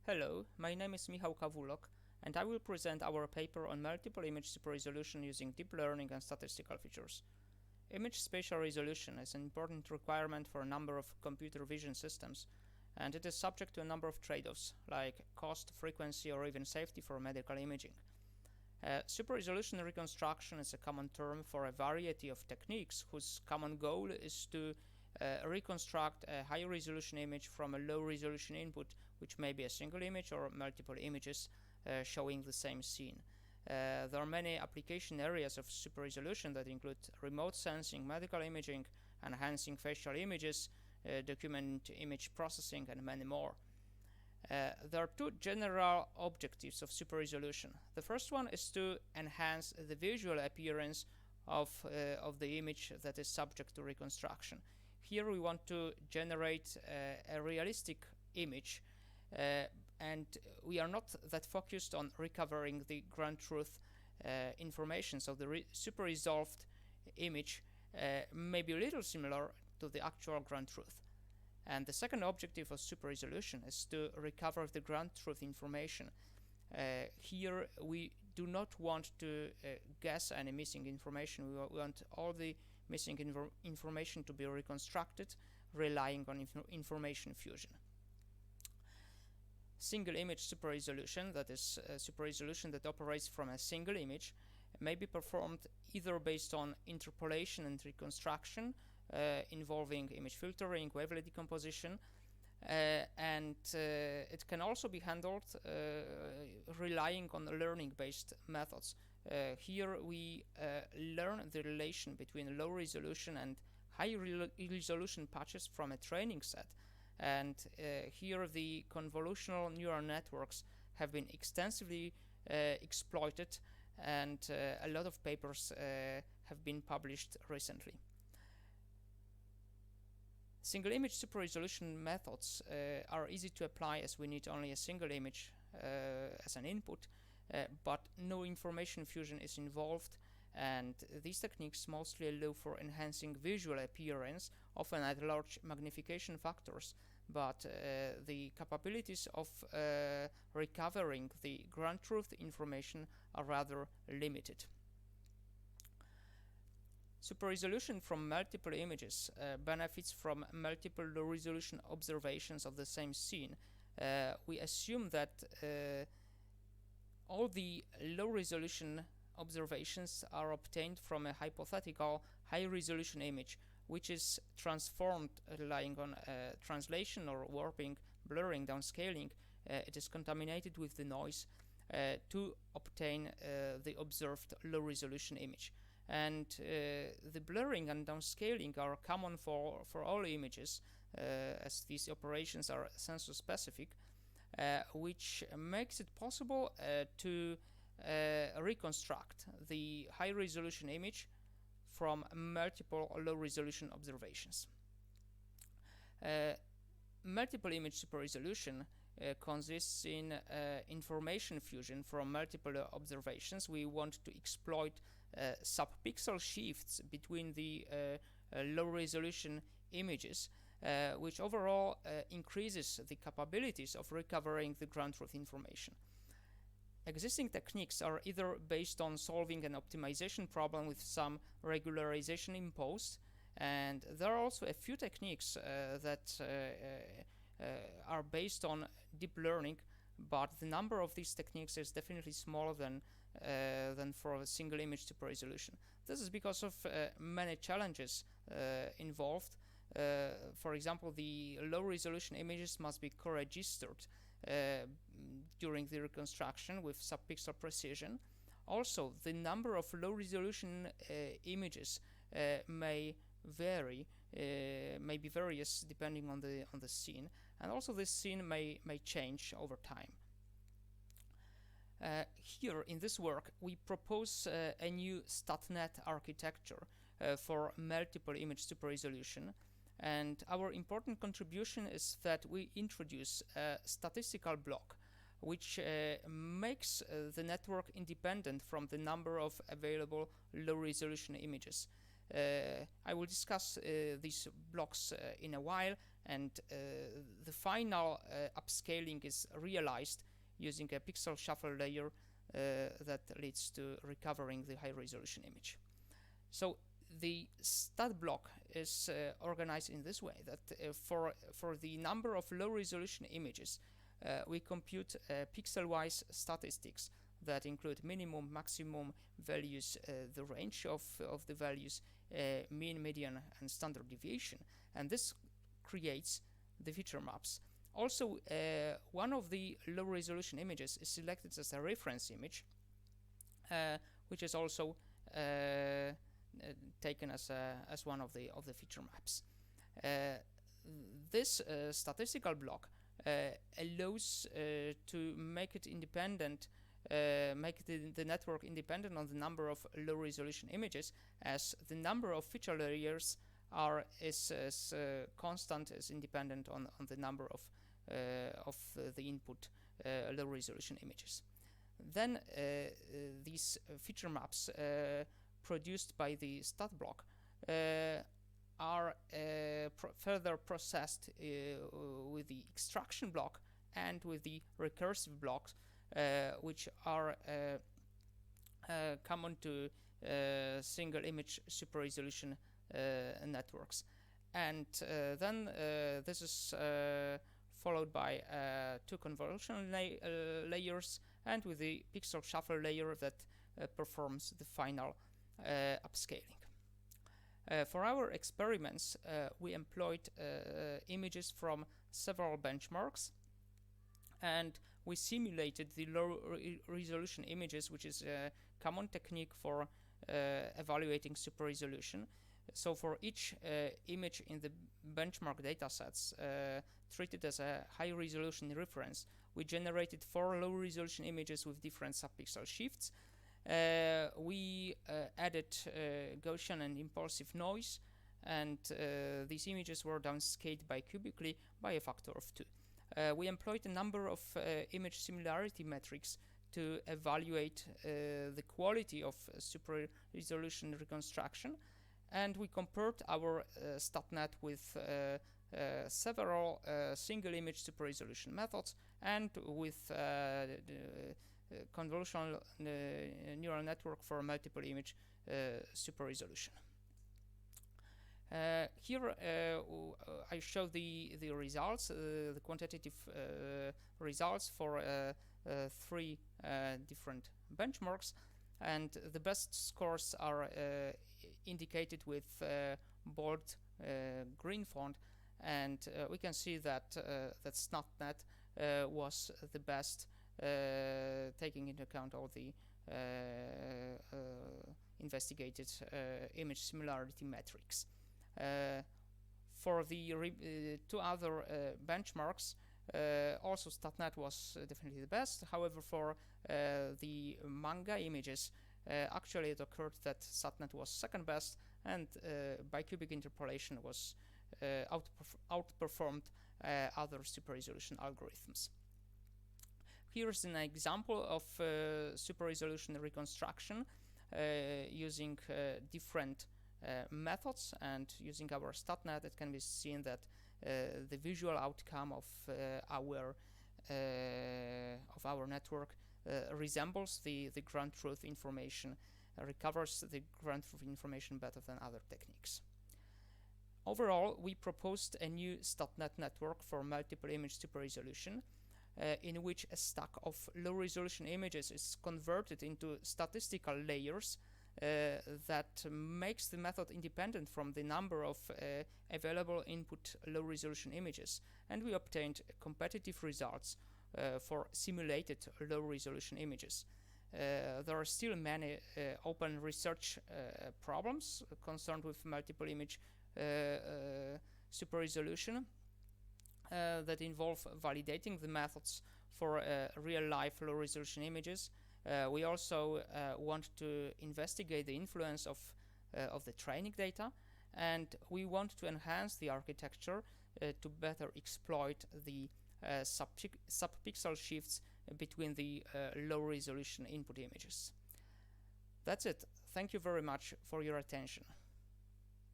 Hello, my name is Michal Kawulok, and I will present our paper on multiple image super resolution using deep learning and statistical features. Image spatial resolution is an important requirement for a number of computer vision systems, and it is subject to a number of trade-offs, like cost, frequency, or even safety for medical imaging. Super resolution reconstruction is a common term for a variety of techniques whose common goal is to reconstruct a high resolution image from a low resolution input, which may be a single image or multiple images showing the same scene. There are many application areas of super resolution that include remote sensing, medical imaging, enhancing facial images, document image processing, and many more. There are two general objectives of super resolution. The first one is to enhance the visual appearance of the image that is subject to reconstruction. Here we want to generate a realistic image, and we are not that focused on recovering the ground truth information. So the super resolved image may be a little similar to the actual ground truth. And the second objective of super resolution is to recover the ground truth information. Here we do not want to guess any missing information. We want all the missing information to be reconstructed, relying on information fusion. Single image super resolution, that is super resolution that operates from a single image, may be performed either based on interpolation and reconstruction, involving image filtering, wavelet decomposition, and it can also be handled relying on learning-based methods. Here we learn the relation between low resolution and high resolution patches from a training set, and here the convolutional neural networks have been extensively exploited, and a lot of papers have been published recently. Single image super resolution methods are easy to apply as we need only a single image as an input, but no information fusion is involved, and these techniques mostly allow for enhancing visual appearance, often at large magnification factors, but the capabilities of recovering the ground truth information are rather limited. Super resolution from multiple images benefits from multiple low resolution observations of the same scene. We assume that all the low resolution observations are obtained from a hypothetical high resolution image, which is transformed relying on translation or warping, blurring, downscaling. It is contaminated with the noise to obtain the observed low resolution image. And the blurring and downscaling are common for all images, as these operations are sensor specific, which makes it possible to reconstruct the high resolution image from multiple low resolution observations. Multiple image super resolution consists in information fusion from multiple observations. We want to exploit subpixel shifts between the low resolution images, which overall increases the capabilities of recovering the ground truth information. Existing techniques are either based on solving an optimization problem with some regularization imposed, and there are also a few techniques that are based on deep learning, but the number of these techniques is definitely smaller than for a single image super resolution. This is because of many challenges involved. For example, the low resolution images must be co-registered during the reconstruction with subpixel precision. Also, the number of low resolution images may vary, may be various depending on the scene, and also this scene may change over time. Here in this work we propose a new StatNet architecture for multiple image super resolution, and our important contribution is that we introduce a statistical block which makes the network independent from the number of available low resolution images. I will discuss these blocks in a while, and the final upscaling is realized using a pixel shuffle layer that leads to recovering the high resolution image. So the stat block is organized in this way that for the number of low resolution images, we compute pixel-wise statistics that include minimum, maximum values, the range of the values, mean, median, and standard deviation, and this creates the feature maps. Also, one of the low resolution images is selected as a reference image, which is also taken as one of the feature maps. This statistical block allows to make it independent, make the network independent on the number of low resolution images, as the number of feature layers is as constant as independent on the number of the input low resolution images. Then these feature maps produced by the stat block are further processed with the extraction block and with the recursive blocks, which are common to single image super resolution networks. And then this is followed by two convolutional layers, and with the pixel shuffle layer that performs the final upscaling. For our experiments, we employed images from several benchmarks, and we simulated the low resolution images, which is a common technique for evaluating super resolution. So for each image in the benchmark datasets treated as a high resolution reference, we generated 4 low resolution images with different subpixel shifts. We added Gaussian and impulsive noise, and these images were downscaled bicubically by a factor of 2. We employed a number of image similarity metrics to evaluate the quality of super resolution reconstruction, and we compared our StatNet with several single image super resolution methods and with convolutional neural network for multiple image super resolution. Here I show the results, the quantitative results for 3 different benchmarks, and the best scores are indicated with bold green font, and we can see that that StatNet was the best, taking into account all the investigated image similarity metrics. For the 2 other benchmarks, also StatNet was definitely the best. However, for the manga images, actually it occurred that StatNet was second best, and bicubic interpolation was outperformed other super resolution algorithms. Here's an example of super resolution reconstruction using different methods, and using our StatNet, it can be seen that the visual outcome of our network resembles the ground truth information, recovers the ground truth information better than other techniques. Overall, we proposed a new StatNet network for multiple image super resolution, in which a stack of low resolution images is converted into statistical layers that makes the method independent from the number of available input low resolution images, and we obtained competitive results for simulated low resolution images. There are still many open research problems concerned with multiple image super resolution that involve validating the methods for real-life low-resolution images. We also want to investigate the influence of the training data, and we want to enhance the architecture to better exploit the subpixel shifts between the low-resolution input images. That's it. Thank you very much for your attention.